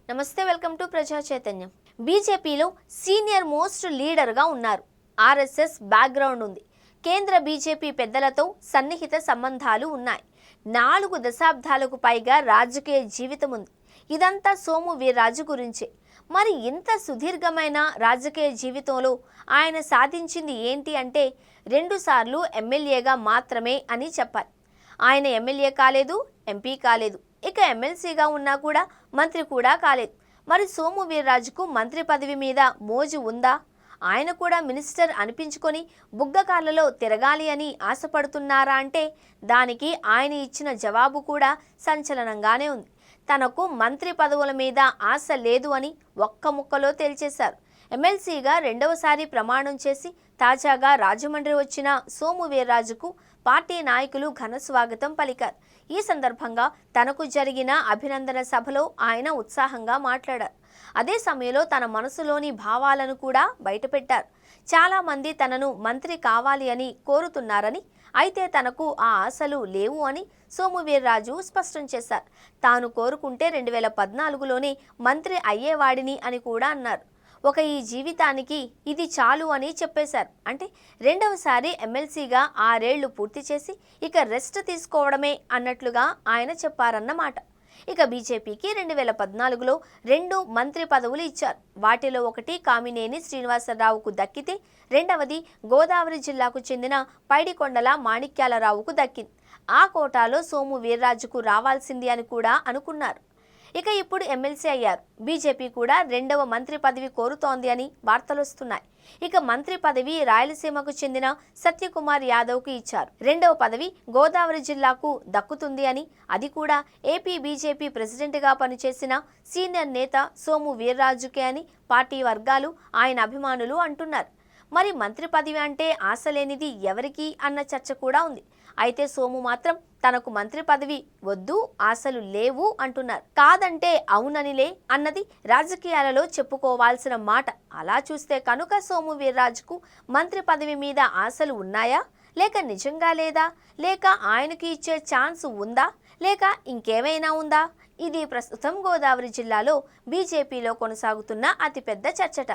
నమస్తే, welcome to ప్రజా చైతన్యం. బీజేపీలో సీనియర్ మోస్ట్ లీడర్గా ఉన్నారు. ఆర్ఎస్ఎస్ బ్యాక్గ్రౌండ్ ఉంది. కేంద్ర బీజేపీ పెద్దలతో సన్నిహిత సంబంధాలు ఉన్నాయి. 4 దశాబ్దాలకు పైగా రాజకీయ జీవితం ఉంది. ఇదంతా సోము వీర్రాజు గురించే. మరి ఇంత సుదీర్ఘమైన రాజకీయ జీవితంలో ఆయన సాధించింది ఏంటి అంటే 2 సార్లు ఎమ్మెల్యేగా మాత్రమే అని చెప్పాలి. ఆయన ఎమ్మెల్యే కాలేదు, ఎంపీ కాలేదు, ఇక ఎమ్మెల్సీగా ఉన్నా కూడా మంత్రి కూడా కాలేదు. మరి సోము వీర్రాజుకు మంత్రి పదవి మీద మోజు ఉందా? ఆయన కూడా మినిస్టర్ అనిపించుకొని బుగ్గకార్లలో తిరగాలి అని ఆశపడుతున్నారా అంటే దానికి ఆయన ఇచ్చిన జవాబు కూడా సంచలనంగానే ఉంది. తనకు మంత్రి పదవుల మీద ఆశ లేదు అని ఒక్క ముక్కలో తేల్చేశారు. ఎమ్మెల్సీగా 2వసారి ప్రమాణం చేసి తాజాగా రాజమండ్రి వచ్చిన సోము వీర్రాజుకు పార్టీ నాయకులు ఘన స్వాగతం పలికారు. ఈ సందర్భంగా తనకు జరిగిన అభినందన సభలో ఆయన ఉత్సాహంగా మాట్లాడారు. అదే సమయంలో తన మనసులోని భావాలను కూడా బయటపెట్టారు. చాలామంది తనను మంత్రి కావాలి అని కోరుతున్నారని, అయితే తనకు ఆ ఆశలు లేవు అని సోము వీర్రాజు స్పష్టం చేశారు. తాను కోరుకుంటే 2014లోనే మంత్రి అయ్యేవాడిని అని కూడా అన్నారు. ఈ జీవితానికి ఇది చాలు అని చెప్పేశారు. అంటే 2వసారి ఎమ్మెల్సీగా 6 ఏళ్లు పూర్తి చేసి ఇక రెస్ట్ తీసుకోవడమే అన్నట్లుగా ఆయన చెప్పారన్నమాట. ఇక బీజేపీకి 2014లో 2 మంత్రి పదవులు ఇచ్చారు. వాటిలో ఒకటి కామినేని శ్రీనివాసరావుకు దక్కితే రెండవది గోదావరి జిల్లాకు చెందిన పైడికొండల మాణిక్యాలరావుకు దక్కింది. ఆ కోటాలో సోము వీర్రాజుకు రావాల్సింది అని కూడా అనుకున్నారు. ఇక ఇప్పుడు ఎమ్మెల్సీ అయ్యారు. బీజేపీ కూడా 2వ మంత్రి పదవి కోరుతోంది అని వార్తలు వస్తున్నాయి. ఇక మంత్రి పదవి రాయలసీమకు చెందిన సత్యకుమార్ యాదవ్కు ఇచ్చారు. 2వ పదవి గోదావరి జిల్లాకు దక్కుతుంది అని, అది కూడా ఏపీ బీజేపీ ప్రెసిడెంట్గా పనిచేసిన సీనియర్ నేత సోము వీర్రాజుకే అని పార్టీ వర్గాలు, ఆయన అభిమానులు అంటున్నారు. మరి మంత్రి పదవి అంటే ఆశ లేనిది ఎవరికి అన్న చర్చ కూడా ఉంది. అయితే సోము మాత్రం తనకు మంత్రి పదవి వద్దు, ఆశలు లేవు అంటున్నారు. కాదంటే అవుననిలే అన్నది రాజకీయాలలో చెప్పుకోవాల్సిన మాట. అలా చూస్తే కనుక సోము వీర్రాజుకు మంత్రి పదవి మీద ఆశలు ఉన్నాయా, లేక నిజంగా లేదా, లేక ఆయనకి ఇచ్చే ఛాన్స్ ఉందా, లేక ఇంకేమైనా ఉందా? ఇది ప్రస్తుతం గోదావరి జిల్లాలో బీజేపీలో కొనసాగుతున్న అతిపెద్ద చర్చట.